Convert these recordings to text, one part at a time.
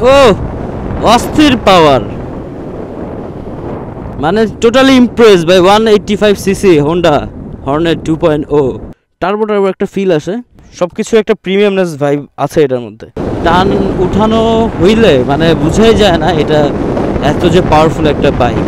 ও অস্থির পাওয়ার, মানে totally impress by 185 CC Honda Hornet 2.0। Turbo turbo একটা ফিল আসে, সব কিছু একটা প্রিমিয়ামনেস ভাইব আছে এটার মধ্যে। টান উঠানো হইলে মানে বুঝাই যায় না এটা এত যে পাওয়ারফুল একটা বাইক।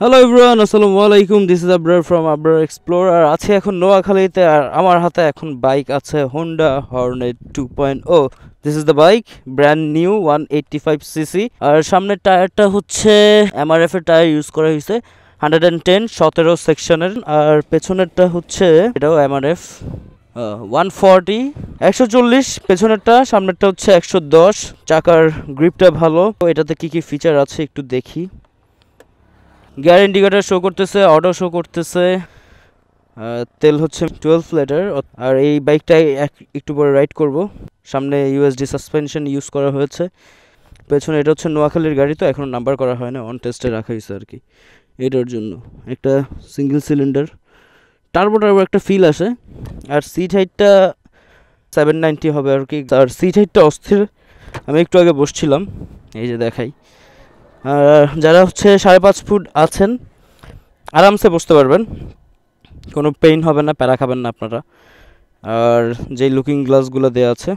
হ্যালো এভরিওয়ান, আসসালামু আলাইকুম। This is Abrar from Abrar explorer. আছে এখন নোয়াখালীতে, আর আমার হাতে এখন বাইক আছে Honda Hornet 2.0। This is the bike, brand new 185 CC. আর সামনের টায়ারটা হচ্ছে এমআরএফ এর টায়ার ইউজ করা হয়েছে, 110 17 সেকশনের। আর পেছনেরটা হচ্ছে এটাও এমআরএফ 140 140 পেছনেরটা, সামনেরটা হচ্ছে 110। চাকার গ্রিপটা ভালো। তো এটাতে কি কি ফিচার আছে একটু দেখি। গিয়ার ইন্ডিকেটর শো করতেছে, অটো শো করতেছে। তেল হচ্ছে 12 লিটার। আর এই বাইকটাই একটু পরে রাইড করব। সামনে ইউএসডি সাসপেনশন ইউজ করা হয়েছে। পেছনে এটা হচ্ছে নোয়াখালীর গাড়ি, তো এখনও নাম্বার করা হয় না, অন টেস্টে রাখা হয়েছে আর কি। এটার জন্য একটা সিঙ্গেল সিলিন্ডার টার্বো টার্বো একটা ফিল আসে। আর সিট হাইটটা 790 হবে আর কি। আর সিট হাইটটা অস্থির, আমি একটু আগে বসছিলাম, এই যে দেখাই। যারা হচ্ছে 5.5 ফুট আছেন আরামসে বসতে পারবেন, কোনো পেইন হবে না, প্যারা খাবেন না আপনারা। আর যেই লুকিং গ্লাসগুলো দেওয়া আছে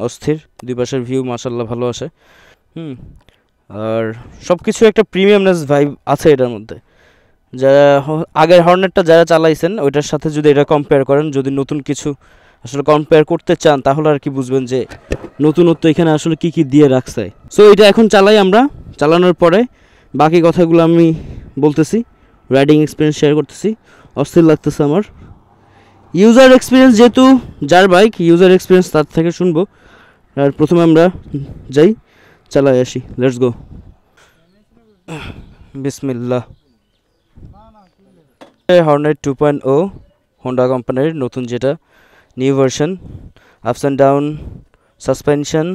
অস্থির, দুই পাশের ভিউ মাশাল্লাহ ভালো আসে। আর সব কিছু একটা প্রিমিয়ামনেস ভাইব আছে এটার মধ্যে। যারা আগের হর্নেটটা যারা চালাইছেন ওইটার সাথে যদি এটা কম্পেয়ার করেন, যদি নতুন কিছু আসলে কম্পেয়ার করতে চান, তাহলে আর কি বুঝবেন যে নতুনত্ব এখানে আসলে কি কি দিয়ে রাখছে। সো এটা এখন চালাই আমরা, চালানোর পরে বাকি কথাগুলো আমি বলতেছি, রাইডিং এক্সপিরিয়েন্স শেয়ার করতেছি। অস্থির লাগতেছে আমার। ইউজার এক্সপিরিয়েন্স যেহেতু যার বাইক, ইউজার এক্সপিরিয়েন্স তার থেকে শুনবো। আর প্রথমে আমরা যাই, চালাই আসি, লেটস গো। বিসমিল্লাহ। হর্নেট 2.0 হোন্ডা কোম্পানির নতুন, যেটা new version. Ups and down suspension,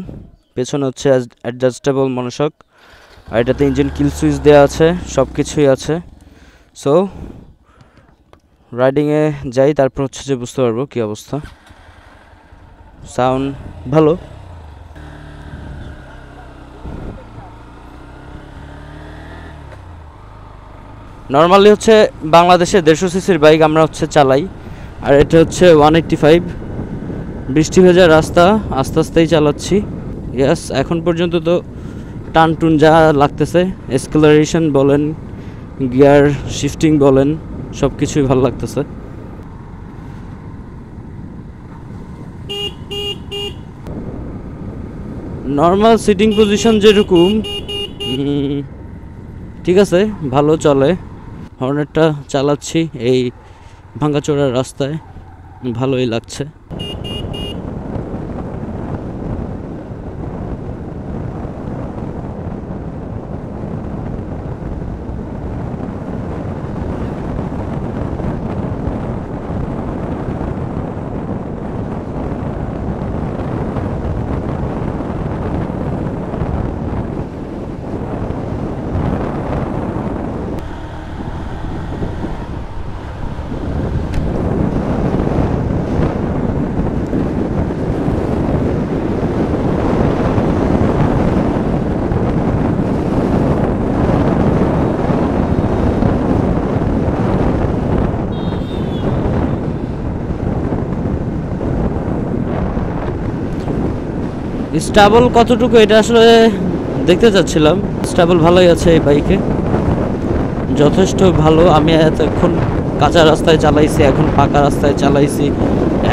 পেছনে হচ্ছে অ্যাডজাস্টেবল মনোশক। আর এটাতে ইঞ্জিন কিল সুইচ দেওয়া আছে, সব কিছুই আছে। সো রাইডিংয়ে যাই, তারপর হচ্ছে যে বুঝতে পারবো কী অবস্থা। সাউন্ড ভালো। নর্মালি হচ্ছে বাংলাদেশে 150 সিসির বাইক আমরা হচ্ছে চালাই, আর এটা হচ্ছে 185। বৃষ্টি ভেজা রাস্তা, আস্তে আস্তেই চালাচ্ছি। ইয়াস, এখন পর্যন্ত তো টান টুন যা লাগতেছে, এক্সেলারেশন বলেন, গিয়ার শিফটিং বলেন, সব কিছুই ভালো লাগতেছে। নর্মাল সিটিং পজিশন যেরকম ঠিক আছে, ভালো চলে। হর্নেটটা চালাচ্ছি এই ভাঙাচোরা রাস্তায়, ভালোই লাগছে। স্টেবল কতটুকু এটা আসলে দেখতে চাচ্ছিলাম। স্টেবল ভালোই আছে এই বাইকে, যথেষ্ট ভালো। আমি এতক্ষণ কাঁচা রাস্তায় চালাইছি, এখন পাকা রাস্তায় চালাইছি,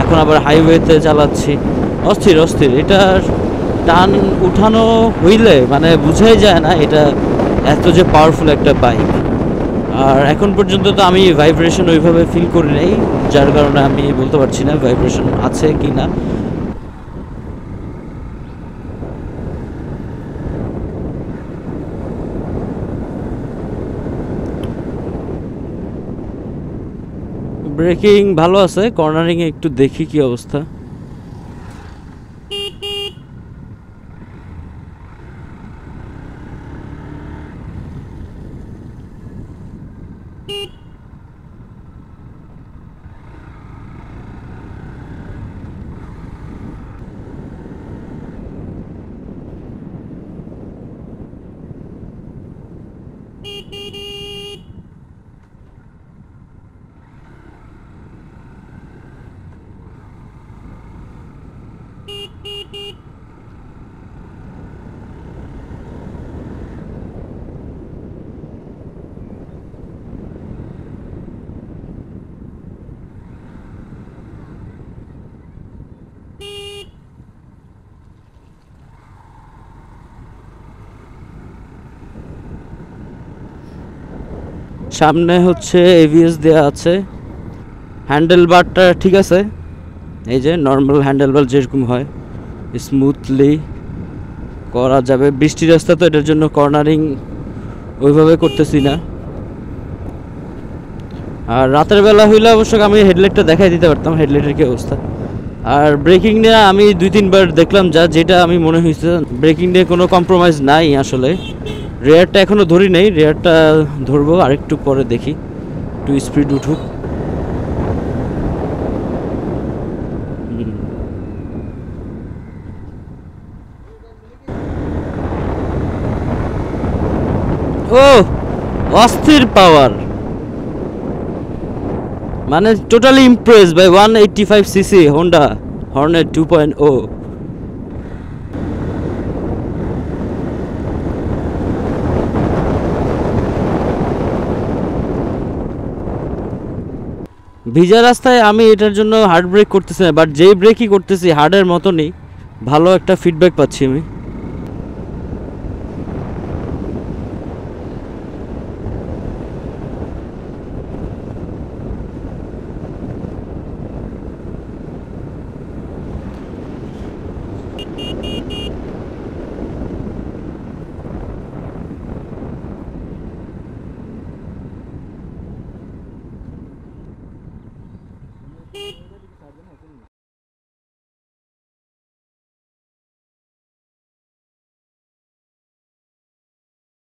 এখন আবার হাইওয়েতে চালাচ্ছি। অস্থির অস্থির। এটার টান উঠানো হইলে মানে বুঝাই যায় না এটা এত যে পাওয়ারফুল একটা বাইক। আর এখন পর্যন্ত তো আমি ভাইব্রেশন ওইভাবে ফিল করি নাই, যার কারণে আমি বলতে পারছি না ভাইব্রেশন আছে কি না। ব্রেকিং ভালো আছে, কর্নারিংয়ে একটু দেখি কি অবস্থা। সামনে হচ্ছে এভিএস দেওয়া আছে, হ্যান্ডেল বারটা ঠিক আছে, এই যে নর্মাল হ্যান্ডেল বার যেরকম হয় স্মুথলি করা যাবে। বৃষ্টি রাস্তা তো এটার জন্য কর্নারিং ওইভাবে করতেছি না। আর রাতের বেলা হইলে অবশ্য আমি হেডলাইটটা দেখাই দিতে পারতাম, হেডলাইটের কি অবস্থা। আর ব্রেকিং নিয়ে আমি 2-3 বার দেখলাম, যেটা আমি মনে হয়েছে ব্রেকিং নিয়ে কোনো কম্প্রোমাইজ নাই আসলে। রেয়ারটা এখনও ধরি নেই, রেয়ারটা ধরবো আরেকটু পরে, দেখি একটু স্পিড উঠুক। ও অস্থির পাওয়ার, মানে totally impress by 185cc Honda Hornet 2.0। ভিজা রাস্তায় আমি এটার জন্য হার্ড ব্রেক করতেছি না, বাট যেই ব্রেকই করতেছি হার্ডের মতনই ভালো একটা ফিডব্যাক পাচ্ছি আমি।